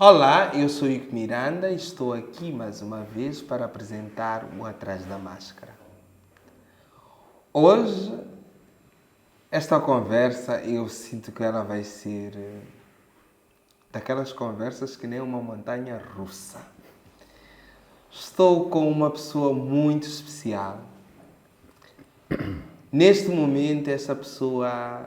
Olá, eu sou Ico Miranda e estou aqui mais uma vez para apresentar o Atrás da Máscara. Hoje, esta conversa, eu sinto que ela vai ser daquelas conversas que nem uma montanha russa. Estou com uma pessoa muito especial. Neste momento, essa pessoa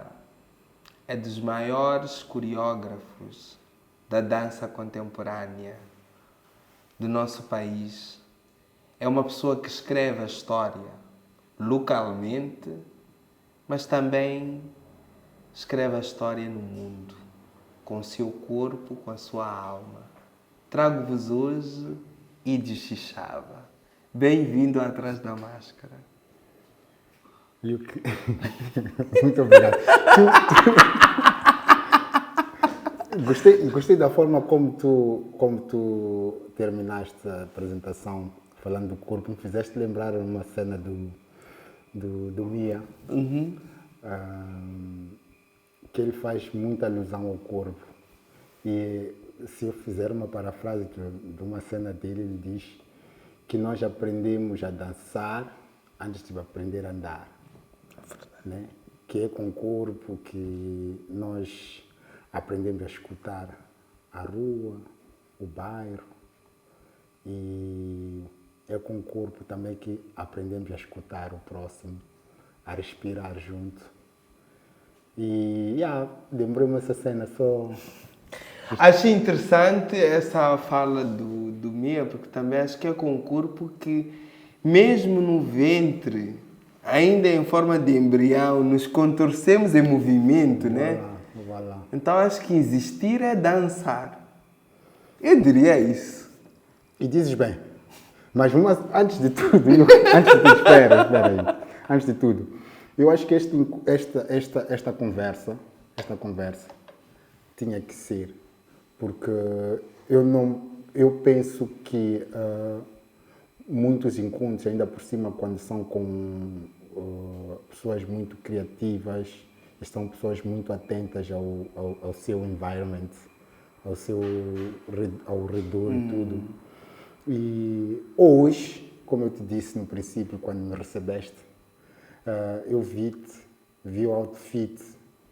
é dos maiores coreógrafos da dança contemporânea do nosso país. É uma pessoa que escreve a história localmente, mas também escreve a história no mundo, com o seu corpo, com a sua alma. Trago-vos hoje Idio Xixaba. Bem-vindo ao Atrás da Máscara. Muito obrigado. Gostei da forma como tu terminaste a apresentação falando do corpo. Me fizeste lembrar uma cena do Mia, que ele faz muita alusão ao corpo. E se eu fizer uma parafrase de uma cena dele, ele diz que nós aprendemos a dançar antes de aprender a andar. Né? Que é com o corpo que nós aprendemos a escutar a rua, o bairro, e é com o corpo também que aprendemos a escutar o próximo, a respirar junto. E lembrei-me essa cena só. Achei interessante essa fala do Mia, porque também acho que é com o corpo que, mesmo no ventre, ainda em forma de embrião, nos contorcemos em movimento, né? Voilà. Então acho que existir é dançar. Eu diria isso. E dizes bem. Mas antes de tudo, espera aí. Antes de tudo, eu acho que esta conversa tinha que ser, porque eu penso que muitos encontros, ainda por cima quando são com pessoas muito criativas, estão pessoas muito atentas ao seu environment, ao redor e tudo. E hoje, como eu te disse no princípio, quando me recebeste, eu vi o outfit,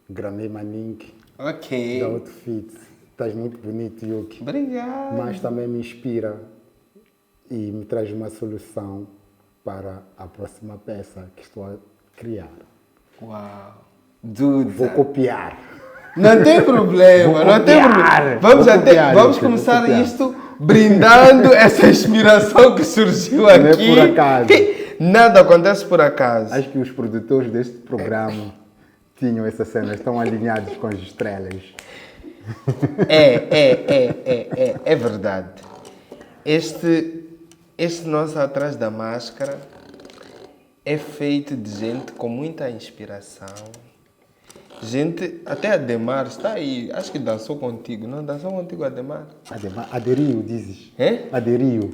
gramei maninque Ok. do outfit. Estás muito bonito, Yuki. Obrigado. Mas também me inspira e me traz uma solução para a próxima peça que estou a criar. Uau. Duda. Vou copiar. Não tem problema, não tem problema. Vamos começar isto brindando essa inspiração que surgiu aqui. Não é por acaso. Nada acontece por acaso. Acho que os produtores deste programa tinham essa cena, estão alinhados com as estrelas. É verdade. Este nosso Atrás da Máscara é feito de gente com muita inspiração. Gente, até a Ademar está aí. Acho que dançou contigo. Não dançou contigo, Ademar? Aderiu, dizes? É? Aderiu.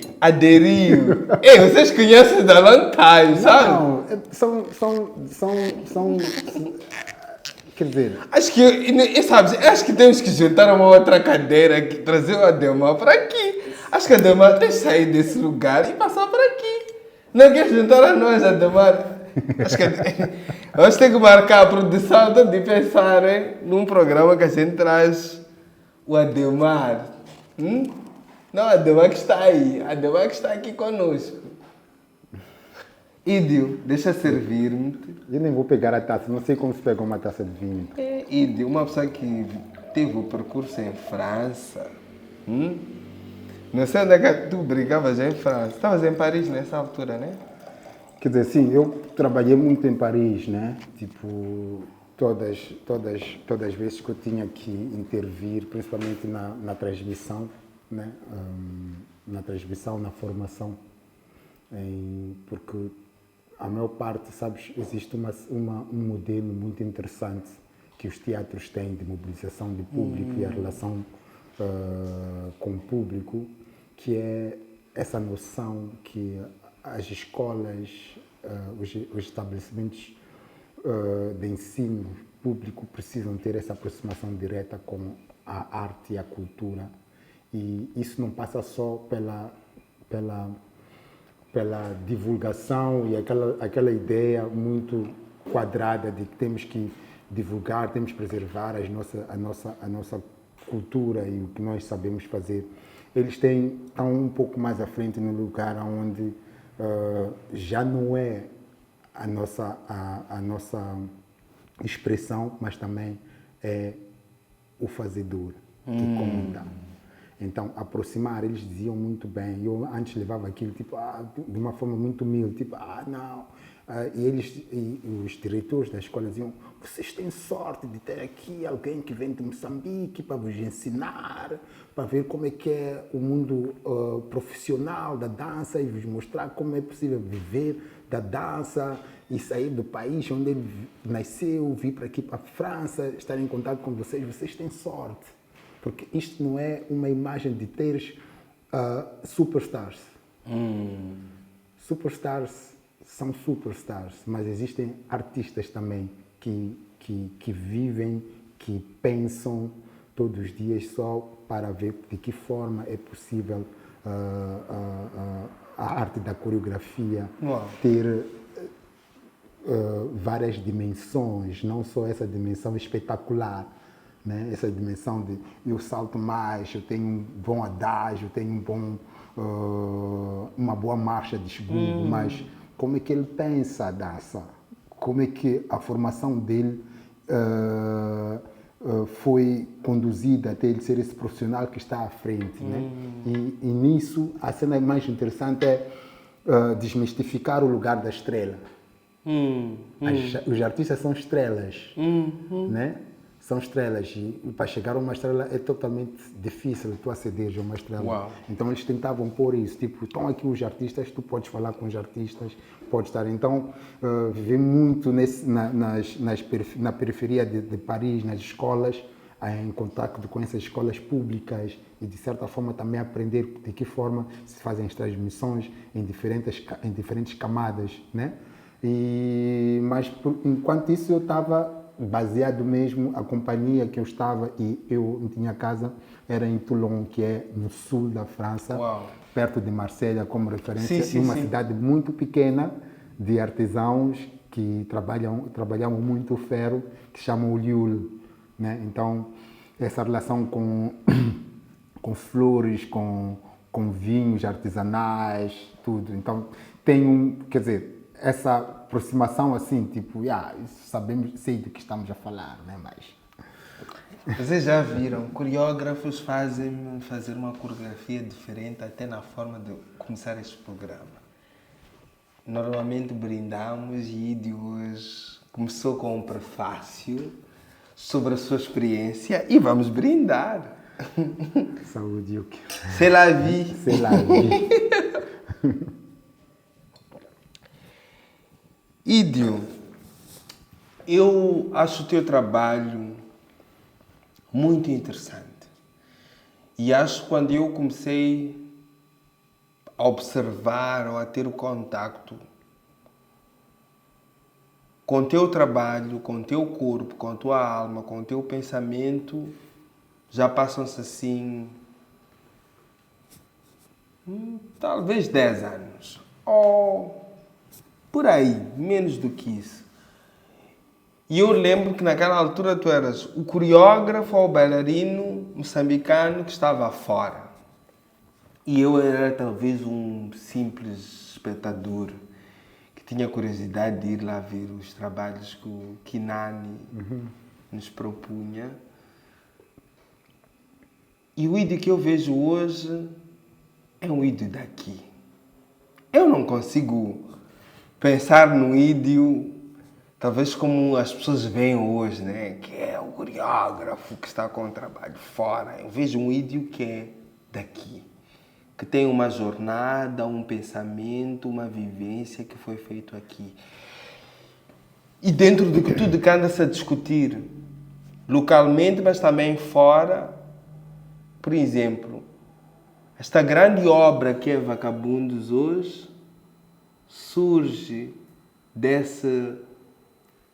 Ei, vocês conhecem da long time, sabe? Não, são quer dizer... Acho que temos que juntar uma outra cadeira aqui, trazer o Ademar para aqui. Acho que o Ademar tem que sair desse lugar e passar para aqui. Não quer juntar a nós, Ademar? Acho que vamos ter que marcar a produção de pensar num programa que a gente traz o Ademar. Não, Ademar que está aí. Ademar que está aqui conosco. Ídio, deixa servir-me. Eu nem vou pegar a taça, não sei como se pega uma taça de vinho. Ídio, uma pessoa que teve o percurso em França. Não sei onde é que tu brigavas em França. Estavas em Paris nessa altura, né? Quer dizer, sim, eu trabalhei muito em Paris, né? Tipo, todas as vezes que eu tinha que intervir, principalmente na transmissão, né? Na transmissão, na formação. Porque a maior parte, sabes, existe um modelo muito interessante que os teatros têm de mobilização de público e a relação com o público, que é essa noção que as escolas, os estabelecimentos de ensino público precisam ter essa aproximação direta com a arte e a cultura E isso não passa só pela divulgação e aquela ideia muito quadrada de que temos que divulgar, temos que preservar a nossa cultura e o que nós sabemos fazer. Eles estão um pouco mais à frente no lugar onde já não é a nossa expressão, mas também é o fazedor que comanda. Então, aproximar, eles diziam muito bem. Eu antes levava aquilo tipo, de uma forma muito humilde, tipo, não. E os diretores da escola diziam, vocês têm sorte de ter aqui alguém que vem de Moçambique para vos ensinar, para ver como é que é o mundo profissional da dança e vos mostrar como é possível viver da dança e sair do país onde ele nasceu, vir para aqui para a França, estar em contato com vocês. Vocês têm sorte. Porque isto não é uma imagem de teres superstars. Superstars são superstars, mas existem artistas também que vivem, que pensam todos os dias só para ver de que forma é possível a arte da coreografia ter várias dimensões, não só essa dimensão espetacular, né? Essa dimensão de eu salto mais, eu tenho um bom adágio, eu tenho uma boa marcha de esburro, mas como é que ele pensa a dança? Como é que a formação dele foi conduzida até ele ser esse profissional que está à frente, né? E nisso a cena mais interessante é desmistificar o lugar da estrela. Os artistas são estrelas, né? São estrelas e para chegar a uma estrela é totalmente difícil tu acederes a uma estrela. Uau. Então eles tentavam pôr isso, tipo, estão aqui os artistas, tu podes falar com os artistas, podes estar. Então vivi muito na periferia de Paris, nas escolas, em contato com essas escolas públicas e de certa forma também aprender de que forma se fazem as transmissões em diferentes camadas, né? Mas enquanto isso eu estava baseado mesmo, a companhia que eu estava e eu tinha casa era em Toulon, que é no sul da França, perto de Marselha, como referência, sim, uma cidade muito pequena de artesãos que trabalham muito o ferro, que chamam o Lioul, né? Então, essa relação com flores, com vinhos artesanais, tudo. Então, quer dizer, essa aproximação assim, tipo, sei do que estamos a falar, né? Mas vocês já viram, coreógrafos fazem fazer uma coreografia diferente até na forma de começar este programa. Normalmente brindamos e de hoje começou com um prefácio sobre a sua experiência e vamos brindar. Saúde, o que? C'est la vie. C'est la vie. Ídio, eu acho o teu trabalho muito interessante. E acho que quando eu comecei a observar ou a ter o contacto com o teu trabalho, com o teu corpo, com a tua alma, com o teu pensamento, já passam-se assim, talvez 10 anos. Ou por aí, menos do que isso. E eu lembro que naquela altura tu eras o coreógrafo ou o bailarino moçambicano que estava fora. E eu era talvez um simples espectador que tinha curiosidade de ir lá ver os trabalhos que o Kinani nos propunha. E o Ídio que eu vejo hoje é um Ídio daqui. Eu não consigo pensar no Ídio talvez como as pessoas veem hoje, né? Que é o coreógrafo que está com o trabalho fora. Eu vejo um Ídio que é daqui, que tem uma jornada, um pensamento, uma vivência que foi feito aqui. E dentro de tudo que anda-se a discutir, localmente, mas também fora, por exemplo, esta grande obra que é Vagabundos hoje surge dessa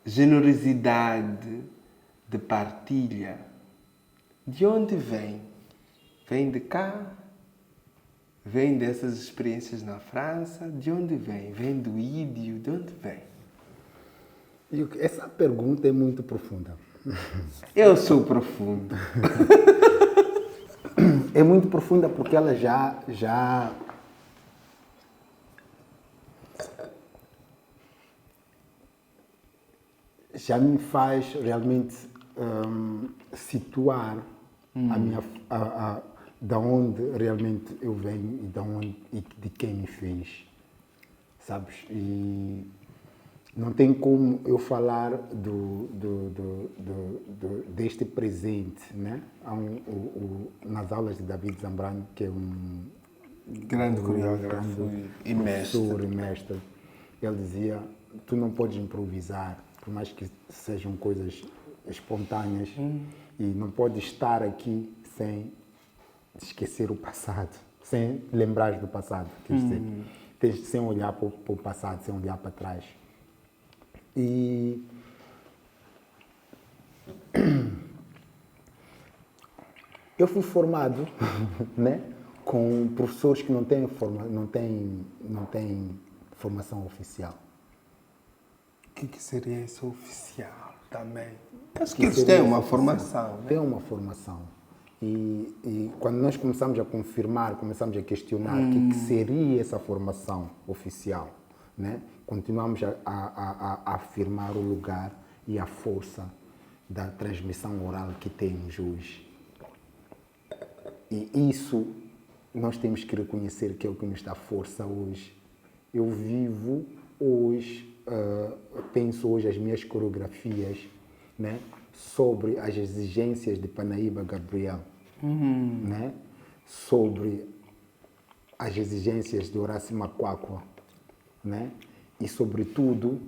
generosidade de partilha. De onde vem Vem de cá? Vem dessas experiências na França? De onde vem? Vem do ídio? De onde vem? Essa pergunta é muito profunda. Eu sou profundo. É muito profunda porque ela já me faz realmente situar a minha, da onde realmente eu venho e de quem me fez, sabes? E não tem como eu falar deste presente, né? Nas aulas de David Zambrano, que é um Grande coreógrafo e professor mestre. e mestre, ele dizia: tu não podes improvisar, por mais que sejam coisas espontâneas, e não podes estar aqui sem esquecer o passado, sem lembrar do passado, quer dizer, sem olhar para o passado, sem olhar para trás. E eu fui formado, né, com professores que não têm formação oficial. O que seria isso oficial também? Acho que eles têm uma formação, né? Tem uma formação. E quando nós começamos a confirmar, começamos a questionar o que seria essa formação oficial, né? Continuamos a afirmar o lugar e a força da transmissão oral que temos hoje. E isso nós temos que reconhecer que é o que nos dá força hoje. Eu vivo hoje, penso hoje as minhas coreografias, né, sobre as exigências de Panaíba Gabriel, né, sobre as exigências de Horácio Macuacua, né, e sobretudo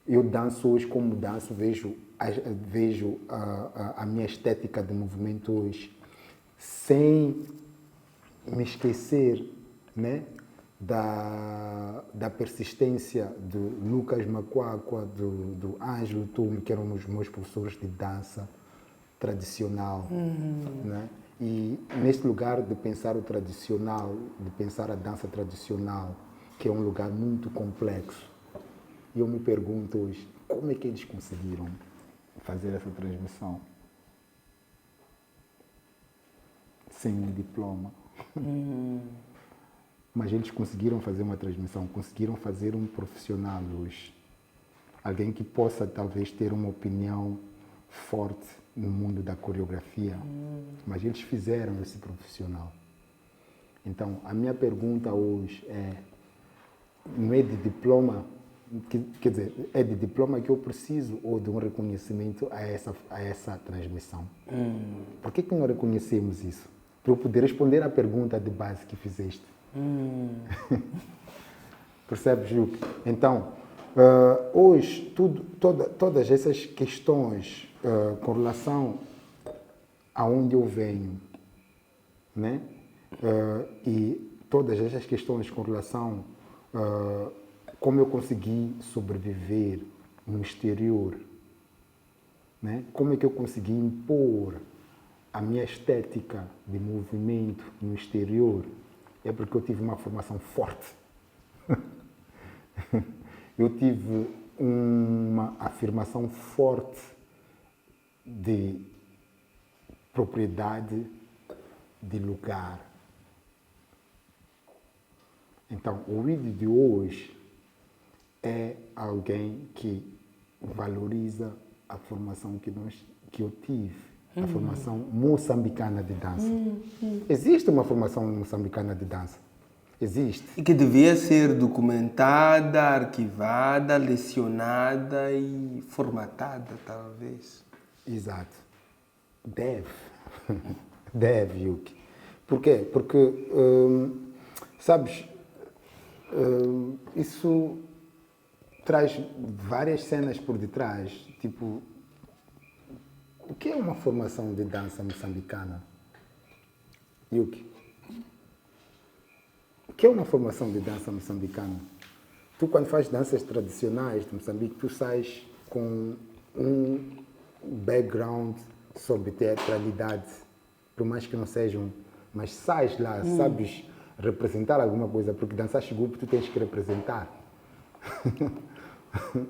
eu danço hoje como danço, vejo a minha estética de movimento hoje, sem me esquecer, né, da persistência do Lucas Macuacua, do Ângelo Tume, que eram os meus professores de dança tradicional. Né? E neste lugar de pensar o tradicional, de pensar a dança tradicional, que é um lugar muito complexo, e eu me pergunto hoje, como é que eles conseguiram fazer essa transmissão sem um diploma? Mas eles conseguiram fazer uma transmissão, conseguiram fazer um profissional hoje. Alguém que possa talvez ter uma opinião forte no mundo da coreografia, mas eles fizeram esse profissional. Então, a minha pergunta hoje não é de diploma, quer dizer, é de diploma que eu preciso ou de um reconhecimento a essa transmissão? Por que não reconhecemos isso? Para eu poder responder à pergunta de base que fizeste. Percebes, Ju? Então, hoje, todas essas questões com relação a onde eu venho, né? E todas essas questões com relação a como eu consegui sobreviver no exterior, né? Como é que eu consegui impor a minha estética de movimento no exterior, é porque eu tive uma formação forte. Eu tive uma afirmação forte de propriedade, de lugar. Então, o vídeo de hoje é alguém que valoriza a formação que eu tive, a formação moçambicana de dança. Existe uma formação moçambicana de dança. Existe. E que devia ser documentada, arquivada, lecionada e formatada, talvez. Exato. Deve. Deve, Yuki. Por quê? Porque, sabes, isso traz várias cenas por detrás. Tipo, o que é uma formação de dança moçambicana? Yuki? O que é uma formação de dança moçambicana? Tu, quando fazes danças tradicionais de Moçambique, tu sais com um background sobre teatralidade, por mais que não sejam mas sais lá, sabes representar alguma coisa, porque dançar grupo tu tens que representar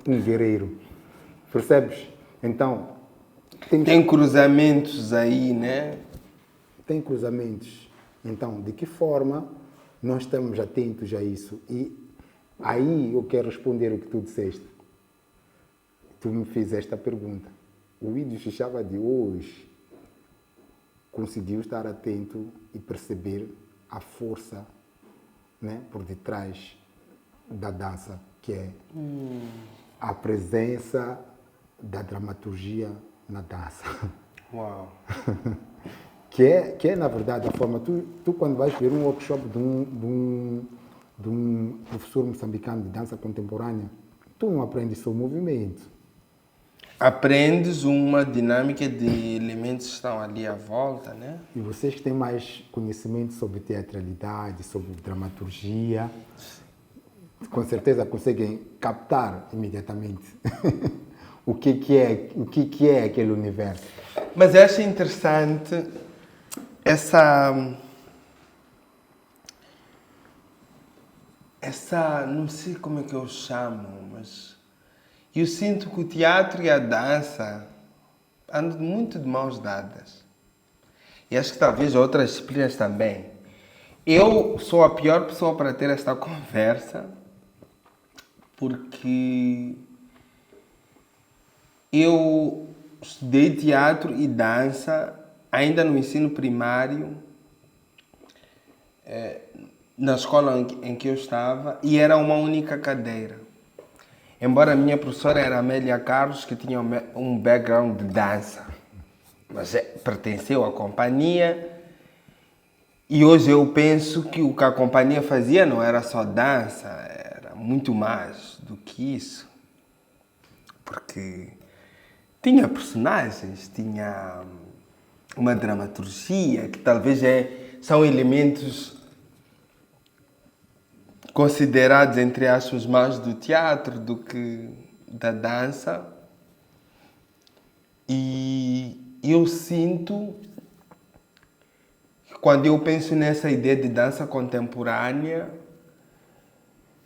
um guerreiro, percebes? Então, Tem cruzamentos aí, né? tem cruzamentos. Então, de que forma nós estamos atentos a isso? E aí eu quero responder o que tu disseste. Tu me fizeste a pergunta. O Vídeo Xixava de hoje conseguiu estar atento e perceber a força, né, por detrás da dança, que é a presença da dramaturgia na dança. Uau! Que é na verdade, a forma... Tu quando vais ver um workshop de um professor moçambicano de dança contemporânea, tu não aprendes só o movimento. Aprendes uma dinâmica de elementos que estão ali à volta, né? E vocês que têm mais conhecimento sobre teatralidade, sobre dramaturgia, com certeza conseguem captar imediatamente o que é aquele universo. Mas eu acho interessante essa, não sei como é que eu chamo, mas eu sinto que o teatro e a dança andam muito de mãos dadas. E acho que talvez outras disciplinas também. Eu sou a pior pessoa para ter esta conversa, porque eu estudei teatro e dança ainda no ensino primário, na escola em que eu estava, e era uma única cadeira. Embora a minha professora era Amélia Carlos, que tinha um background de dança, mas pertenceu à companhia. E hoje eu penso que o que a companhia fazia não era só dança, era muito mais do que isso. Porque tinha personagens, tinha uma dramaturgia, que talvez são elementos considerados, entre aspas, mais do teatro do que da dança. E eu sinto que quando eu penso nessa ideia de dança contemporânea,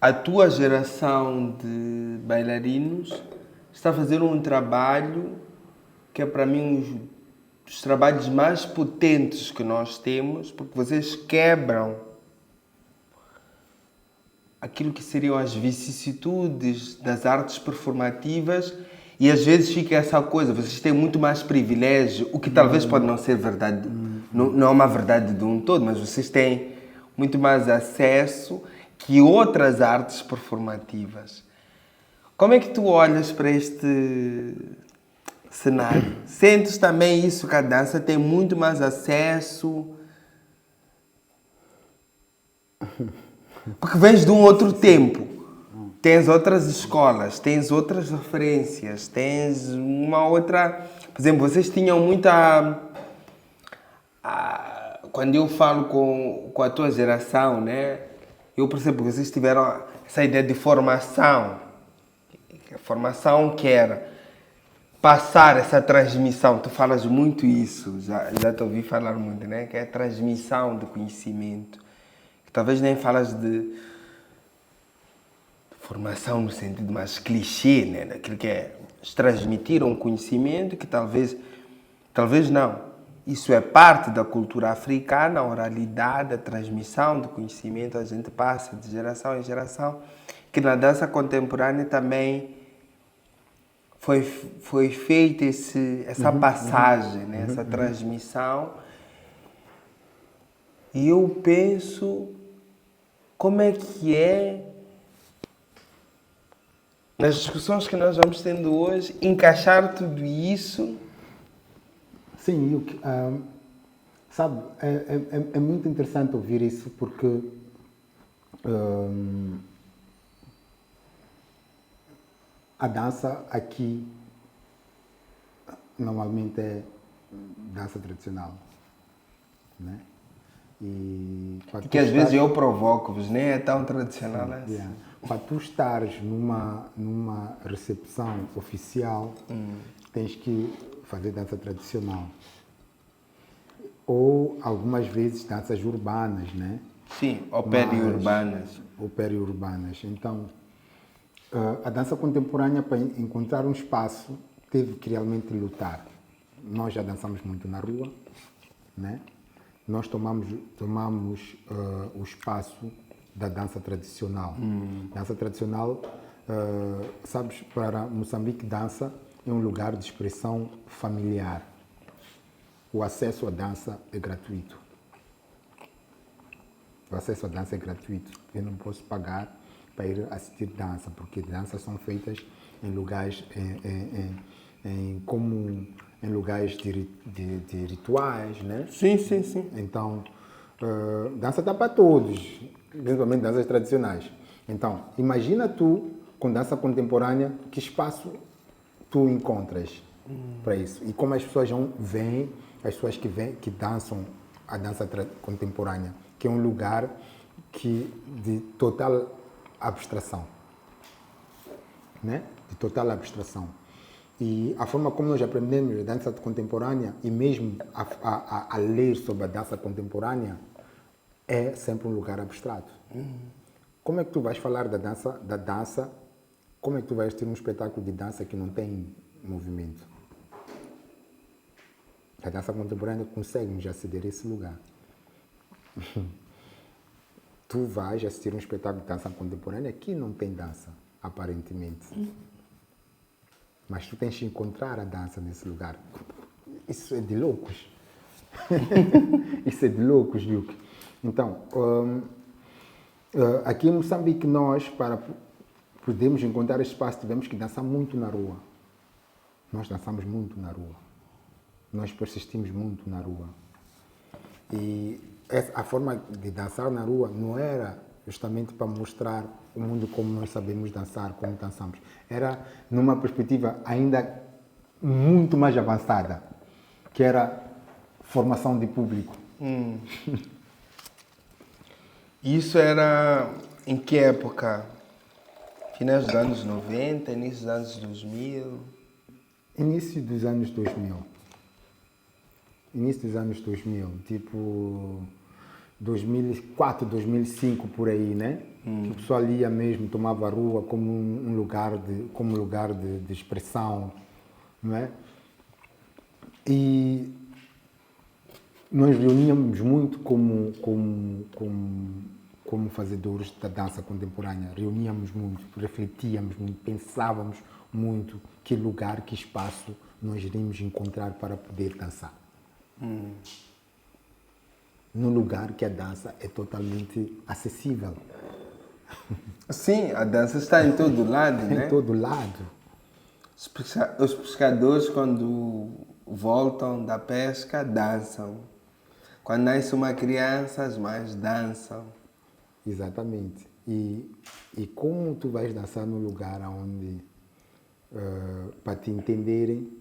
a tua geração de bailarinos está a fazer um trabalho que é para mim um dos trabalhos mais potentes que nós temos, porque vocês quebram aquilo que seriam as vicissitudes das artes performativas e às vezes fica essa coisa, vocês têm muito mais privilégio, o que talvez pode não ser verdade, não é uma verdade de um todo, mas vocês têm muito mais acesso que outras artes performativas. Como é que tu olhas para este cenário? Sentes também isso, que a dança tem muito mais acesso? Porque vens de um outro tempo. Tens outras escolas, tens outras referências, tens uma outra... Por exemplo, vocês tinham muita... Quando eu falo com a tua geração, né? Eu percebo que vocês tiveram essa ideia de formação. A formação quer passar essa transmissão. Tu falas muito isso, já te ouvi falar muito, né? Que é a transmissão do conhecimento. Talvez nem falas de formação no sentido mais clichê, né? Daquilo que é transmitir um conhecimento que talvez não. Isso é parte da cultura africana, a oralidade, a transmissão do conhecimento, a gente passa de geração em geração, que na dança contemporânea também foi feita essa passagem, né? Essa transmissão. E eu penso como é que é, nas discussões que nós vamos tendo hoje, encaixar tudo isso. Sim, sabe, é muito interessante ouvir isso porque a dança aqui normalmente é dança tradicional, né? E que às vezes eu provoco-vos, nem é tão tradicional assim. Yeah. Para tu estares numa recepção oficial, tens que fazer dança tradicional. ou algumas vezes danças urbanas, né? Sim, ou periurbanas. Ou periurbanas. Então, a dança contemporânea, para encontrar um espaço, teve que realmente lutar. Nós já dançamos muito na rua, né? Nós tomamos o espaço da dança tradicional. Dança tradicional, sabes, para Moçambique, dança é um lugar de expressão familiar. O acesso à dança é gratuito. O acesso à dança é gratuito. Eu não posso pagar para ir assistir dança, porque danças são feitas em lugares, em lugares de rituais, né? Sim, sim, sim. Então, dança está para todos, principalmente danças tradicionais. Então, imagina tu, com dança contemporânea, que espaço tu encontras para isso. E como as pessoas vão veem, as pessoas que dançam a dança contemporânea, que é um lugar de total abstração, né? De total abstração. E a forma como nós aprendemos a dança contemporânea e mesmo a ler sobre a dança contemporânea é sempre um lugar abstrato. Como é que tu vais falar da dança, como é que tu vais ter um espetáculo de dança que não tem movimento? A dança contemporânea consegue aceder a esse lugar. Tu vais assistir um espetáculo de dança contemporânea que não tem dança, aparentemente. Mas tu tens que encontrar a dança nesse lugar. Isso é de loucos. Isso é de loucos, Yuki. Então, aqui em Moçambique, nós, para podermos encontrar espaço, tivemos que dançar muito na rua. Nós dançamos muito na rua. Nós persistimos muito na rua. E a forma de dançar na rua não era justamente para mostrar o mundo como nós sabemos dançar, como dançamos. Era numa perspectiva ainda muito mais avançada, que era formação de público. Isso era em que época? Finais dos anos 90, início dos anos 2000? Início dos anos 2000. Início dos anos 2000, tipo 2004, 2005, por aí, né? Que o pessoal ia mesmo, tomava a rua como um lugar de expressão, não é? E nós reuníamos muito como fazedores da dança contemporânea. Reuníamos muito, refletíamos muito, pensávamos muito que lugar, que espaço nós iríamos encontrar para poder dançar. Num lugar que a dança é totalmente acessível. Sim, a dança está em todo lado, né? Em todo lado. Os pescadores, quando voltam da pesca, dançam. Quando nasce uma criança, as mães dançam. Exatamente. E como tu vais dançar num lugar onde, para te entenderem,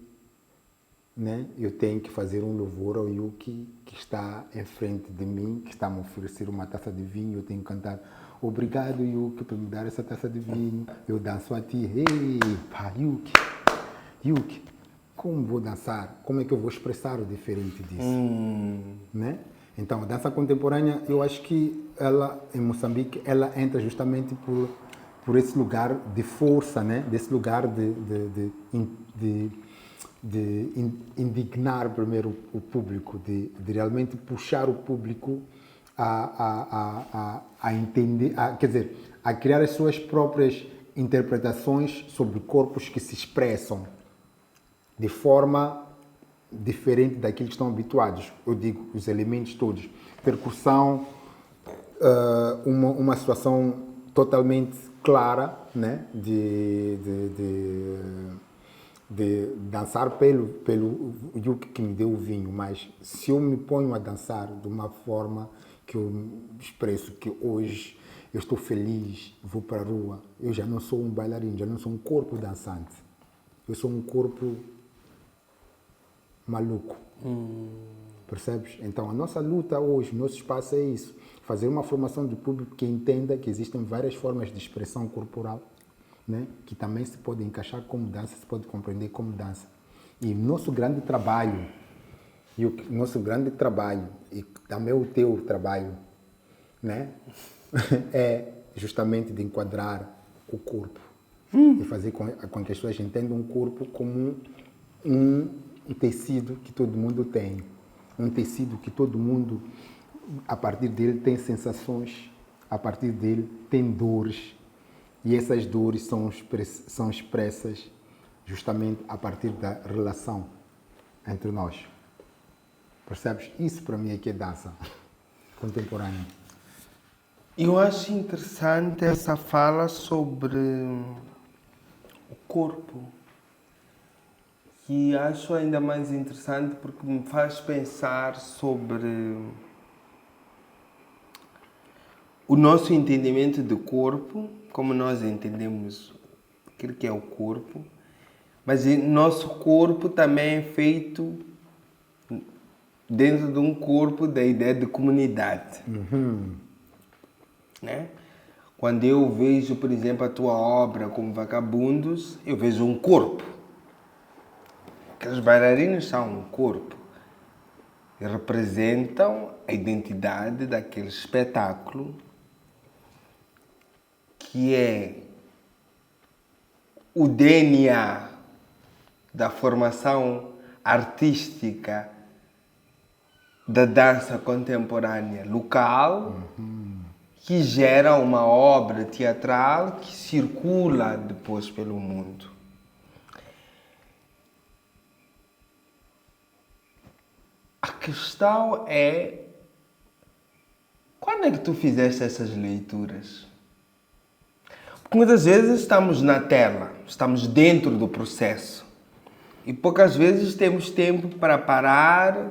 né, eu tenho que fazer um louvor ao Yuki que está em frente de mim, que está a me oferecer uma taça de vinho, eu tenho que cantar obrigado, Yuki, por me dar essa taça de vinho, eu danço a ti, ei, pá, Yuki, como vou dançar? Como é que eu vou expressar o diferente disso? Né? Então, a dança contemporânea, eu acho que ela, em Moçambique, ela entra justamente por esse lugar de força, né? Desse lugar de indignar primeiro o público, de realmente puxar o público a entender, quer dizer, a criar as suas próprias interpretações sobre corpos que se expressam de forma diferente daquilo que estão habituados. Eu digo, os elementos todos. Percussão, uma situação totalmente clara, né? De dançar pelo Yuki que me deu o vinho, mas se eu me ponho a dançar de uma forma que eu expresso que hoje eu estou feliz, vou para a rua, eu já não sou um bailarino, já não sou um corpo dançante, eu sou um corpo maluco, percebes? Então a nossa luta hoje, o nosso espaço é isso, fazer uma formação de público que entenda que existem várias formas de expressão corporal, né? Que também se pode encaixar como dança, se pode compreender como dança. E nosso grande trabalho E o nosso grande trabalho, e também o teu trabalho, né? É justamente de enquadrar o corpo e fazer com que as pessoas entendam o corpo como um tecido que todo mundo tem. Um tecido que todo mundo, a partir dele, tem sensações, a partir dele tem dores. E essas dores são expressas justamente a partir da relação entre nós. Percebes? Isso para mim é que é dança contemporânea. Eu acho interessante essa fala sobre o corpo. E acho ainda mais interessante porque me faz pensar sobre o nosso entendimento do corpo, como nós entendemos aquilo que é o corpo, mas o nosso corpo também é feito dentro de um corpo da ideia de comunidade. Né? Quando eu vejo, por exemplo, a tua obra como Vagabundos, eu vejo um corpo. Aqueles bailarinos são um corpo. E representam a identidade daquele espetáculo que é o DNA da formação artística da dança contemporânea local, que gera uma obra teatral que circula depois pelo mundo. A questão é, quando é que tu fizeste essas leituras? Porque muitas vezes estamos na tela, estamos dentro do processo. E poucas vezes temos tempo para parar,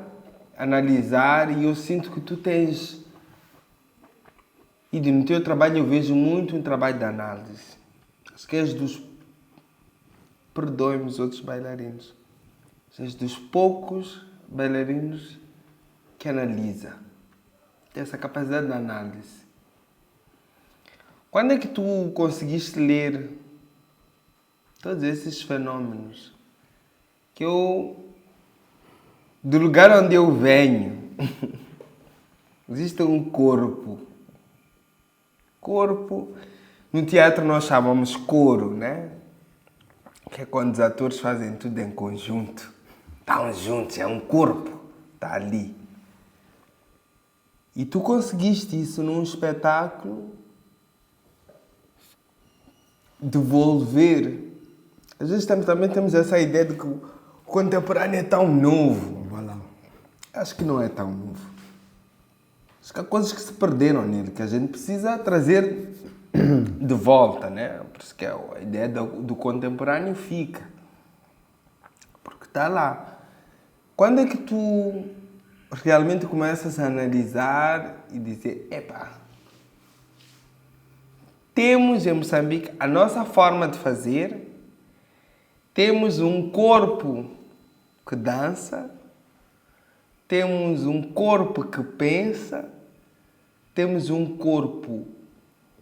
analisar, e eu sinto que tu tens... E no teu trabalho eu vejo muito um trabalho de análise. Acho que és dos... Perdoe-me os outros bailarinos. És dos poucos bailarinos que analisa. Tem essa capacidade de análise. Quando é que tu conseguiste ler todos esses fenômenos? Que eu... Do lugar onde eu venho, existe um corpo. Corpo, no teatro nós chamamos coro, né? Que é quando os atores fazem tudo em conjunto. Estão juntos, é um corpo, está ali. E tu conseguiste isso num espetáculo, devolver. Às vezes também temos essa ideia de que o contemporâneo é tão novo. Acho que não é tão novo. Acho que há coisas que se perderam nele, que a gente precisa trazer de volta, né? Por isso que a ideia do contemporâneo fica. Porque está lá. Quando é que tu realmente começas a analisar e dizer, epá, temos em Moçambique a nossa forma de fazer, temos um corpo que dança, temos um corpo que pensa, temos um corpo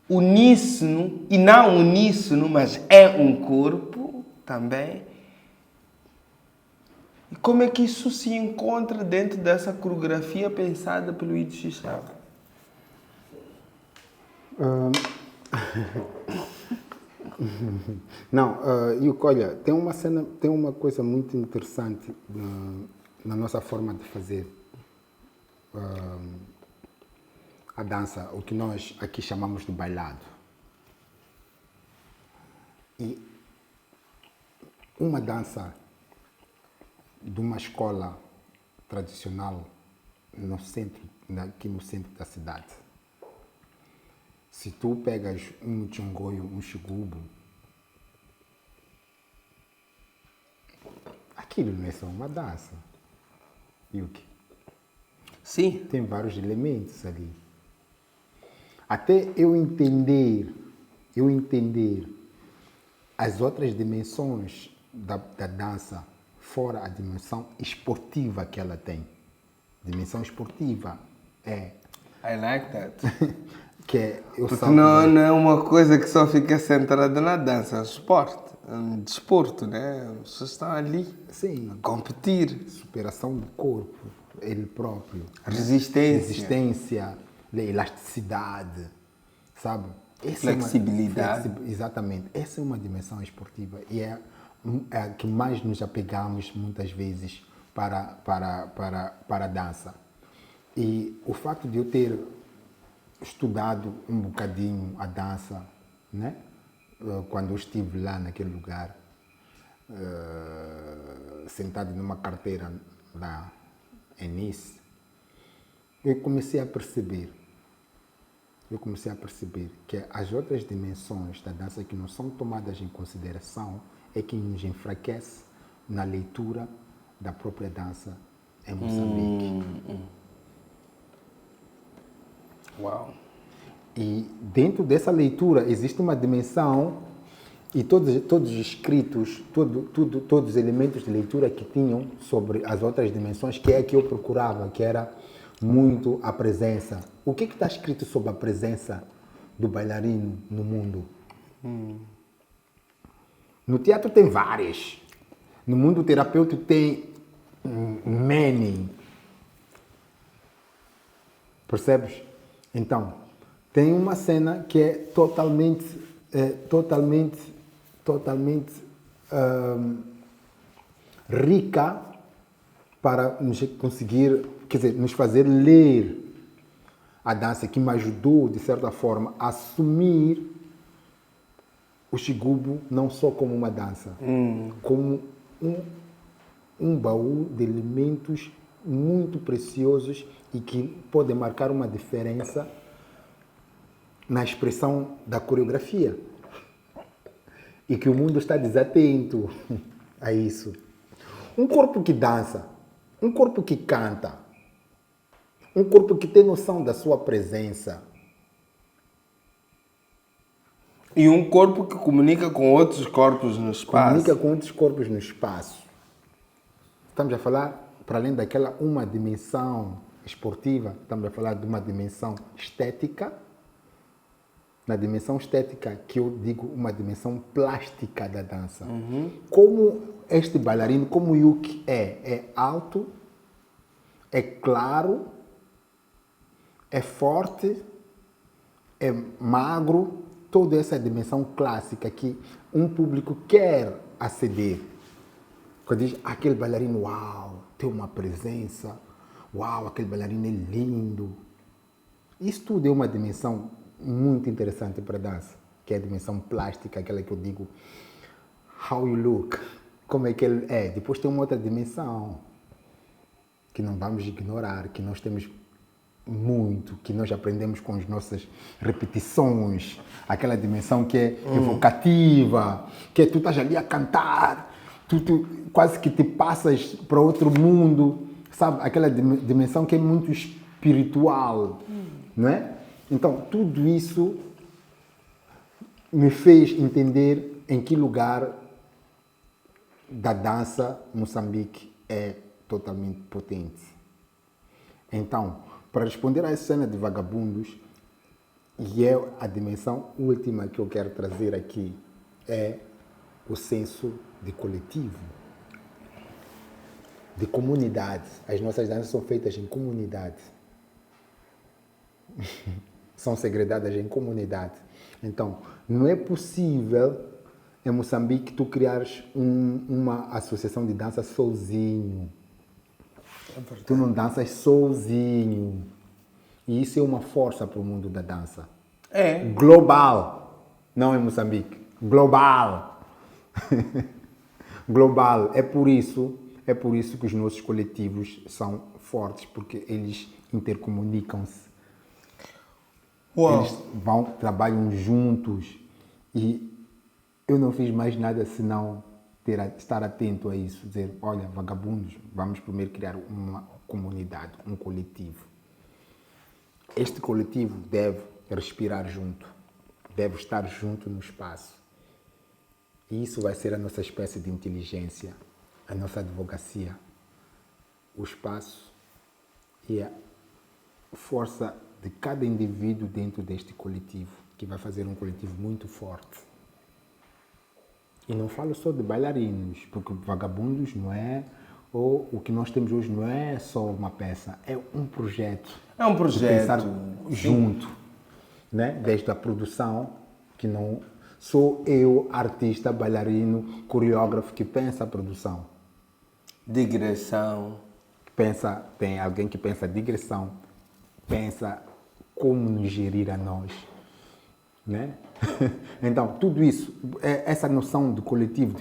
uníssono, e não uníssono, mas é um corpo também. E como é que isso se encontra dentro dessa coreografia pensada pelo Ido Xixaba? Não, olha, tem uma coisa muito interessante na nossa forma de fazer a dança, o que nós aqui chamamos de bailado. E uma dança de uma escola tradicional aqui no centro da cidade. Se tu pegas um tchongoio, um xigubo, aquilo não é só uma dança. Yuki. Sim. Tem vários elementos ali. Até eu entender as outras dimensões da dança, fora a dimensão esportiva que ela tem. Dimensão esportiva é... I like that. que é, porque não é uma coisa que só fica centrada na dança, é um esporte. um desporto, né? As pessoas estão ali Sim, a competir. superação do corpo, ele próprio. Resistência. Resistência, elasticidade, sabe? Flexibilidade. Exatamente. Essa é uma dimensão esportiva e é a que mais nos apegamos muitas vezes para a dança. E o fato de eu ter estudado um bocadinho a dança, né? Quando eu estive lá naquele lugar, sentado numa carteira lá em Nice, eu comecei a perceber que as outras dimensões da dança que não são tomadas em consideração é que nos enfraquece na leitura da própria dança em Moçambique. Uau. E dentro dessa leitura existe uma dimensão e todos os escritos, todos os elementos de leitura que tinham sobre as outras dimensões, que é a que eu procurava, que era muito a presença. O que está escrito sobre a presença do bailarino no mundo? No teatro tem várias. No mundo terapêutico tem many. Percebes? Então, tem uma cena que é totalmente rica para nos conseguir, quer dizer, nos fazer ler a dança, que me ajudou, de certa forma, a assumir o Xigubu não só como uma dança, como um baú de elementos muito preciosos e que podem marcar uma diferença na expressão da coreografia. E que o mundo está desatento a isso. Um corpo que dança, um corpo que canta, um corpo que tem noção da sua presença. E um corpo que comunica com outros corpos no espaço. Comunica com outros corpos no espaço. Estamos a falar, para além daquela uma dimensão esportiva, estamos a falar de uma dimensão estética. Na dimensão estética, que eu digo uma dimensão plástica da dança. Como este bailarino, como o Yuki é alto, é claro, é forte, é magro, toda essa dimensão clássica que um público quer aceder. Quando diz, aquele bailarino, uau, tem uma presença, uau, aquele bailarino é lindo. Isso tudo é uma dimensão muito interessante para a dança, que é a dimensão plástica, aquela que eu digo, how you look, como é que ele é. Depois tem uma outra dimensão, que não vamos ignorar, que nós temos muito, que nós aprendemos com as nossas repetições, aquela dimensão que é evocativa, que tu estás ali a cantar, tu quase que te passas para outro mundo, sabe? Aquela dimensão que é muito espiritual, não é? Então, tudo isso me fez entender em que lugar da dança Moçambique é totalmente potente. Então, para responder a essa cena de vagabundos, e é a dimensão última que eu quero trazer aqui, é o senso de coletivo, de comunidade. As nossas danças são feitas em comunidade. São segredadas em comunidade. Então, não é possível em Moçambique tu criares uma associação de dança sozinho. Tu não danças sozinho. E isso é uma força para o mundo da dança. É. Global. Não em Moçambique. Global. Global. É por isso que os nossos coletivos são fortes, porque eles intercomunicam-se. Uau. Eles trabalham juntos e eu não fiz mais nada senão estar atento a isso, dizer, olha, vagabundos, vamos primeiro criar uma comunidade, um coletivo. Este coletivo deve respirar junto, deve estar junto no espaço. E isso vai ser a nossa espécie de inteligência, a nossa advocacia, o espaço e a força de cada indivíduo dentro deste coletivo, que vai fazer um coletivo muito forte. E não falo só de bailarinos, porque Vagabundos não é, ou o que nós temos hoje não é só uma peça, é um projeto. É um De projeto. pensar Sim. junto, né? Desde a produção, que não sou eu, artista, bailarino, coreógrafo, que pensa a produção. Digressão. Tem alguém que pensa digressão, pensa como nos gerir a nós, né? Então, tudo isso, essa noção de coletivo,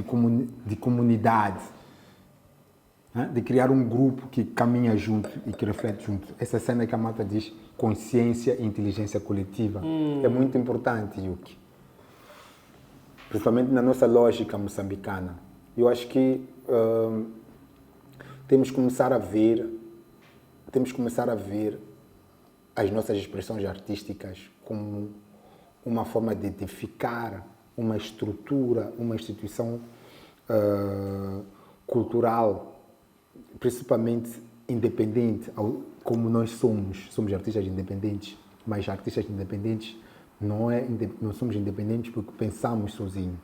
de comunidade, né? De criar um grupo que caminha junto e que reflete junto. Essa cena que a Mata diz, consciência e inteligência coletiva, é muito importante, Yuki. Principalmente na nossa lógica moçambicana. Eu acho que temos que começar a ver as nossas expressões artísticas como uma forma de edificar uma estrutura, uma instituição cultural, principalmente independente, como nós somos artistas independentes, mas artistas independentes não somos independentes porque pensamos sozinhos.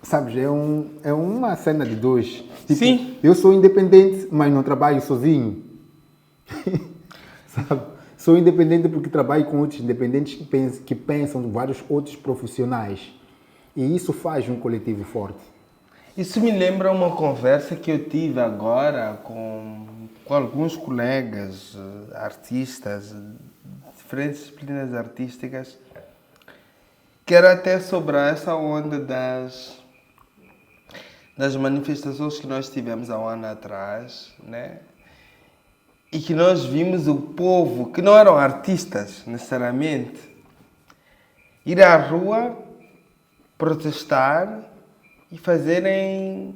Sabes, é uma cena de dois. Tipo, Sim. eu sou independente, mas não trabalho sozinho. Sabe? Sou independente porque trabalho com outros independentes que pensam vários outros profissionais. E isso faz um coletivo forte. Isso me lembra uma conversa que eu tive agora com alguns colegas artistas, diferentes disciplinas artísticas, que era até sobre essa onda das manifestações que nós tivemos há um ano atrás, né? E que nós vimos o povo, que não eram artistas necessariamente, ir à rua protestar e fazerem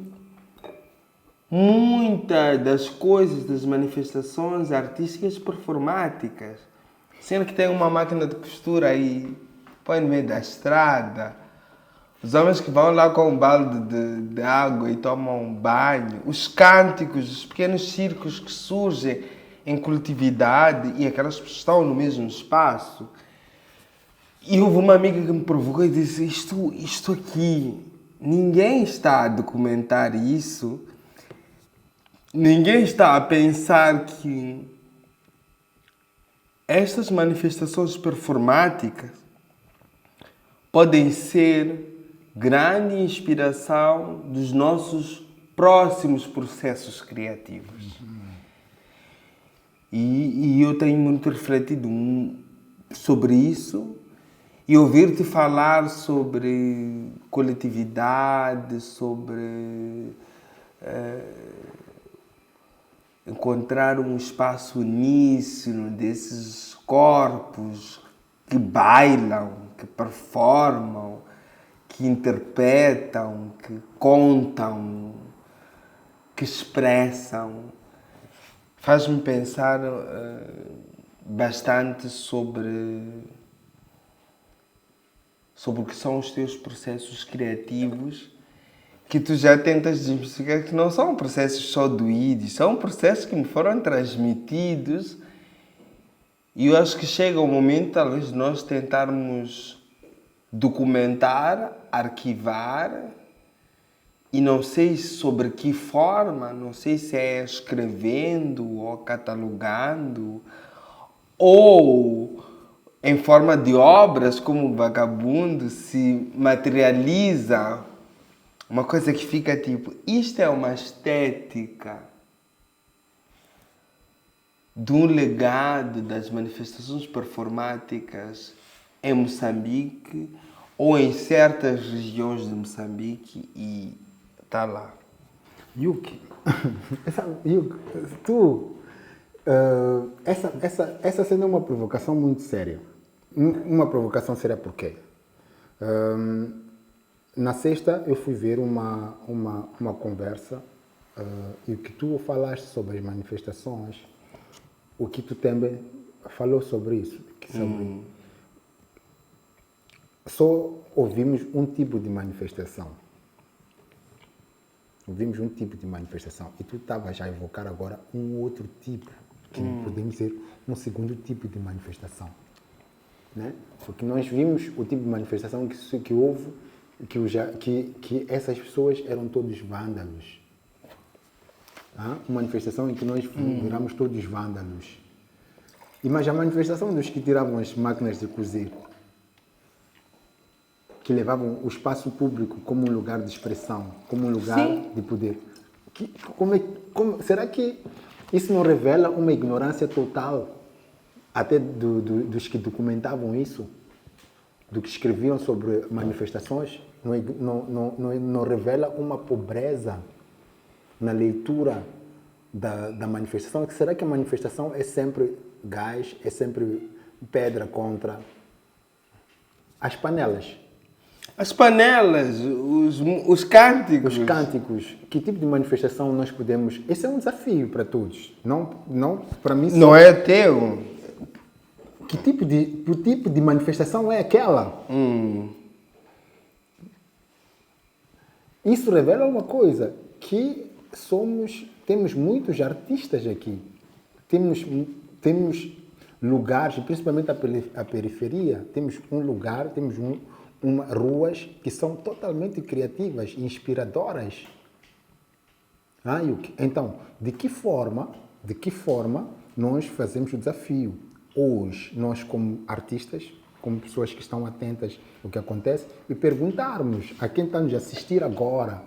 muitas das coisas, das manifestações artísticas performáticas. Sendo que tem uma máquina de costura aí, põe no meio da estrada. Os homens que vão lá com um balde de água e tomam um banho. Os cânticos, os pequenos circos que surgem em coletividade e aquelas pessoas estão no mesmo espaço. E houve uma amiga que me provocou e disse, isto aqui, ninguém está a documentar isso, ninguém está a pensar que estas manifestações performáticas podem ser grande inspiração dos nossos próximos processos criativos. E eu tenho muito refletido sobre isso e ouvir-te falar sobre coletividade, sobre encontrar um espaço uníssono desses corpos que bailam, que performam, que interpretam, que contam, que expressam, faz-me pensar bastante sobre o que são os teus processos criativos, que tu já tentas desmistificar que não são processos só doídos, são processos que me foram transmitidos. E eu acho que chega o momento, talvez, de nós tentarmos documentar, arquivar, e não sei sobre que forma, não sei se é escrevendo ou catalogando, ou em forma de obras, como o Vagabundo se materializa uma coisa que fica tipo, isto é uma estética de um legado das manifestações performáticas em Moçambique ou em certas regiões de Moçambique e está lá. Yuki, essa cena é uma provocação muito séria. Uma provocação séria por quê? Na sexta eu fui ver uma conversa e o que tu falaste sobre as manifestações, o que tu também falou sobre isso. Só ouvimos um tipo de manifestação. Ouvimos um tipo de manifestação e tu estavas a evocar agora um outro tipo, que podemos dizer um segundo tipo de manifestação. né? Porque nós vimos o tipo de manifestação que houve, que essas pessoas eram todos vândalos. Uma manifestação em que nós viramos todos vândalos. Mas a manifestação dos que tiravam as máquinas de cozer, que levavam o espaço público como um lugar de expressão, como um lugar de poder. Será que isso não revela uma ignorância total até dos que documentavam isso, do que escreviam sobre manifestações? Não revela uma pobreza na leitura da manifestação? Será que a manifestação é sempre gás, é sempre pedra contra as panelas? As panelas, os cânticos. Os cânticos. Que tipo de manifestação nós podemos... Esse é um desafio para todos. Não para mim... Não é teu. Que tipo de manifestação é aquela? Isso revela uma coisa, que temos muitos artistas aqui. Temos lugares, principalmente a periferia, temos ruas que são totalmente criativas e inspiradoras. Então, de que forma nós fazemos o desafio? Hoje, nós como artistas, como pessoas que estão atentas ao que acontece, e perguntarmos a quem está nos assistir agora